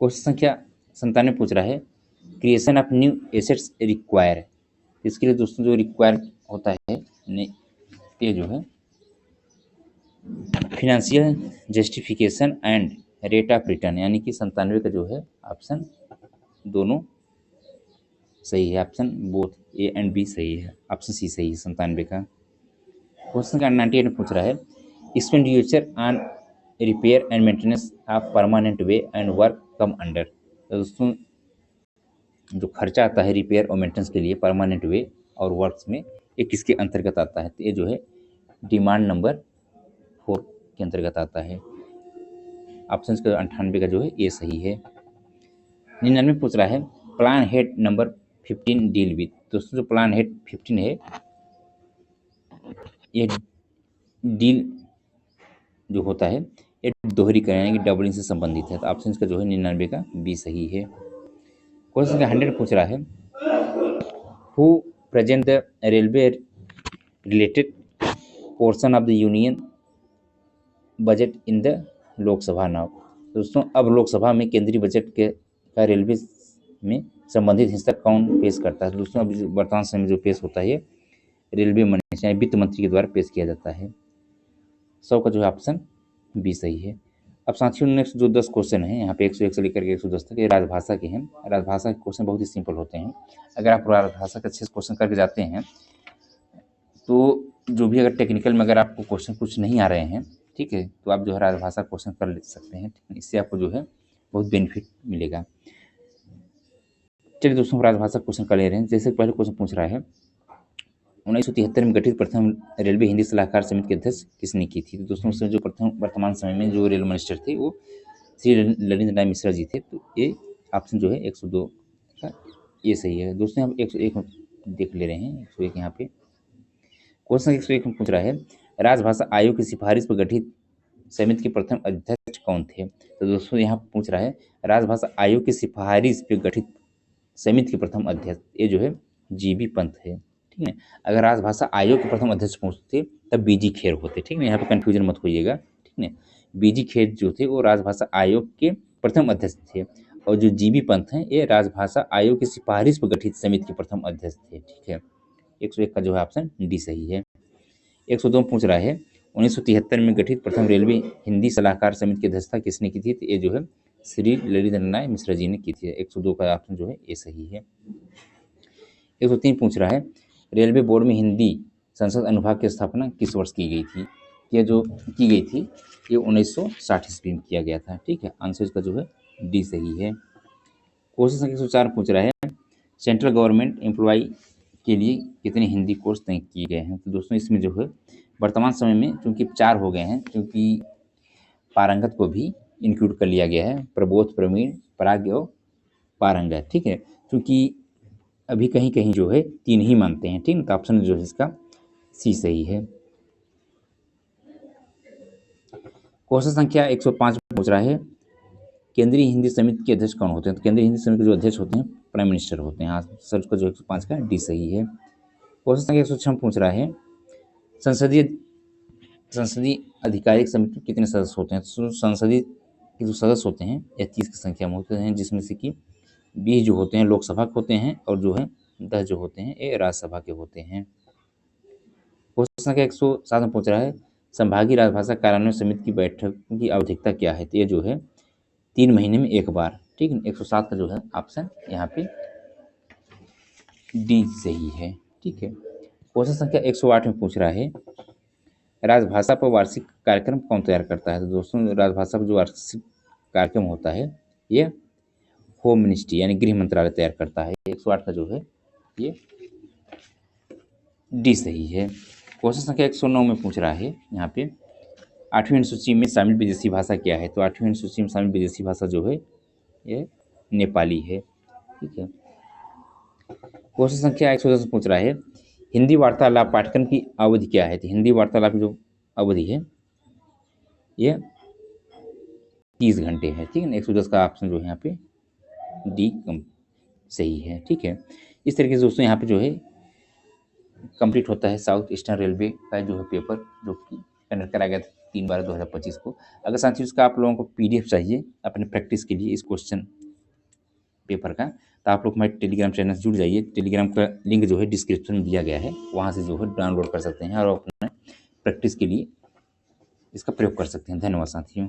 क्वेश्चन संख्या 97 पूछ रहा है creation of new assets require, इसके लिए दोस्तों जो रिक्वायर होता है ये जो है financial justification and rate of return, यानी कि 97 का जो है ऑप्शन दोनों सही है। Option both A and B सही है। ऑप्शन सी सही है 97 का। क्वेश्चन का 98 में पूछ रहा है expenditure on repair and maintenance of permanent way and work come under, तो दोस्तों जो खर्चा आता है रिपेयर और मेंटेनेंस के लिए परमानेंट वे और वर्क्स में ये किसके अंतर्गत आता है, तो ये जो है डिमांड नंबर 4 के अंतर्गत आता है। ऑप्शन का 98 का जो है ये सही है। 99 पूछ रहा है plan head number 15 deal with, दोस्तों जो प्लान हेड 15 है ये डील जो होता है ये दोहरीकरण यानी कि डबलिंग से संबंधित है, तो ऑप्शन का जो है 99 का बी सही है। क्वेश्चन का 100 पूछ रहा है who present the railway related portion of the union budget in the Lok Sabha now, दोस्तों अब लोकसभा में केंद्रीय बजट के का रेलवे में संबंधित हिस्सा कौन पेश करता है, दोस्तों अभी वर्तमान समय में जो पेश होता है रेलवे मिनिस्टर यानी वित्त मंत्री के द्वारा पेश किया जाता है। 100 का जो है ऑप्शन बी सही है। अब साथियों नेक्स्ट जो 10 क्वेश्चन हैं यहाँ पे 101 से लेकर के 110 तक ये राजभाषा के हैं। राजभाषा के क्वेश्चन बहुत ही सिंपल होते हैं। अगर आप राजभाषा के अच्छे से क्वेश्चन करके जाते हैं तो जो भी अगर टेक्निकल में अगर आपको क्वेश्चन कुछ नहीं आ रहे हैं, ठीक है, तो आप जो है राजभाषा क्वेश्चन कर ले सकते हैं, इससे आपको जो है बहुत बेनिफिट मिलेगा। चलिए दोस्तों राजभाषा क्वेश्चन कर ले रहे हैं। जैसे पहले क्वेश्चन पूछ रहा है 1973 में गठित प्रथम रेलवे हिंदी सलाहकार समिति के अध्यक्ष किसने की थी, तो दोस्तों उसमें जो प्रथम वर्तमान समय में जो रेल मिनिस्टर थे वो श्री ललित नारायण मिश्रा जी थे, तो ये ऑप्शन जो है 102 का ये सही है। दोस्तों हम 101 देख ले रहे हैं। 101 यहाँ पे क्वेश्चन 101 में पूछ रहा है राजभाषा आयोग की सिफारिश पर गठित समिति के प्रथम अध्यक्ष कौन थे, तो दोस्तों यहाँ पूछ रहा है राजभाषा आयोग की सिफारिश पर गठित समिति के प्रथम अध्यक्ष ये जो है जीबी पंत है, ठीक है। अगर राजभाषा आयोग के प्रथम अध्यक्ष पूछते तब बीजी खेर होते, ठीक है, यहाँ पे कंफ्यूजन मत होइएगा, ठीक है। बीजी खेर जो थे वो राजभाषा आयोग के प्रथम अध्यक्ष थे और जो जीबी पंत हैं ये राजभाषा आयोग की सिफारिश पर गठित समिति के प्रथम अध्यक्ष थे, ठीक है। 101 का जो है ऑप्शन डी सही है। 102 पूछ रहा है 1973 में गठित प्रथम रेलवे हिंदी सलाहकार समिति की अध्यक्षता किसने की थी, तो ये जो है श्री ललित नारायण मिश्रा जी ने की थी। 102 का ऑप्शन जो है ये सही है। 103 पूछ रहा है रेलवे बोर्ड में हिंदी संसद अनुभाग की स्थापना किस वर्ष की गई थी, ये जो की गई थी ये 1960 ईस्वी में किया गया था, ठीक है। आंसर इसका जो है डी सही है। क्वेश्चन संख्या 104 पूछ रहा है सेंट्रल गवर्नमेंट एम्प्लॉय के लिए कितने हिंदी कोर्स तय किए गए हैं, तो दोस्तों इसमें जो है वर्तमान समय में चूँकि 4 हो गए हैं, क्योंकि पारंगत को भी इंक्लूड कर लिया गया है, प्रबोध, प्रवीण, प्राज्ञ और पारंगत, ठीक है। क्योंकि अभी कहीं कहीं जो है 3 ही मानते हैं, ठीक है, तो ऑप्शन जो है इसका सी सही है। क्वेश्चन संख्या 105 पूछ रहा है केंद्रीय हिंदी समिति के अध्यक्ष कौन होते हैं, तो केंद्रीय हिंदी समिति के जो अध्यक्ष होते हैं प्राइम मिनिस्टर होते हैं। हाँ सर का जो 105 का डी सही है। क्वेश्चन संख्या 106 पूछ रहा है संसदीय आधिकारिक समिति में कितने सदस्य होते हैं, तो संसदीय के जो सदस्य होते हैं 30 की संख्या में होते हैं, जिसमें से कि 20 जो होते हैं लोकसभा के होते हैं और जो है 10 जो होते हैं ये राज्यसभा के होते हैं। क्वेश्चन संख्या 107 में पूछ रहा है संभागीय राजभाषा कार्यान्वयन समिति की बैठक की आवधिकता क्या है, तो ये जो है 3 महीने में एक बार, ठीक है। 107 का जो है ऑप्शन यहाँ पे डी सही है, ठीक है। क्वेश्चन संख्या 108 में पूछ रहा है राजभाषा पर वार्षिक कार्यक्रम कौन तैयार करता है, तो दोस्तों राजभाषा पर जो वार्षिक कार्यक्रम होता है ये होम मिनिस्ट्री यानी गृह मंत्रालय तैयार करता है। 108 का जो है ये डी सही है। क्वेश्चन संख्या 109 में पूछ रहा है यहाँ पे 8वीं अनुसूची में शामिल विदेशी भाषा क्या है। तो 8वीं अनुसूची में शामिल विदेशी भाषा जो है ये नेपाली है। ठीक है। क्वेश्चन संख्या 110 पूछ रहा है हिंदी वार्तालाप पाठ्यक्रम की अवधि क्या है। तो हिंदी वार्तालाप की जो अवधि है ये 30 घंटे है। ठीक है ना। 110 का ऑप्शन जो है यहाँ पे डी सही है। ठीक है। इस तरीके से दोस्तों यहाँ पे जो है कंप्लीट होता है साउथ ईस्टर्न रेलवे का जो है पेपर, जो कि कंडक्ट कराया गया था 3/12/2025 को। अगर साथियों इसका आप लोगों को PDF चाहिए अपने प्रैक्टिस के लिए इस क्वेश्चन पेपर का, तो आप लोग हमारे टेलीग्राम चैनल से जुड़ जाइए। टेलीग्राम का लिंक जो है डिस्क्रिप्शन में दिया गया है, वहाँ से जो है डाउनलोड कर सकते हैं और अपने प्रैक्टिस के लिए इसका प्रयोग कर सकते हैं। धन्यवाद साथियों।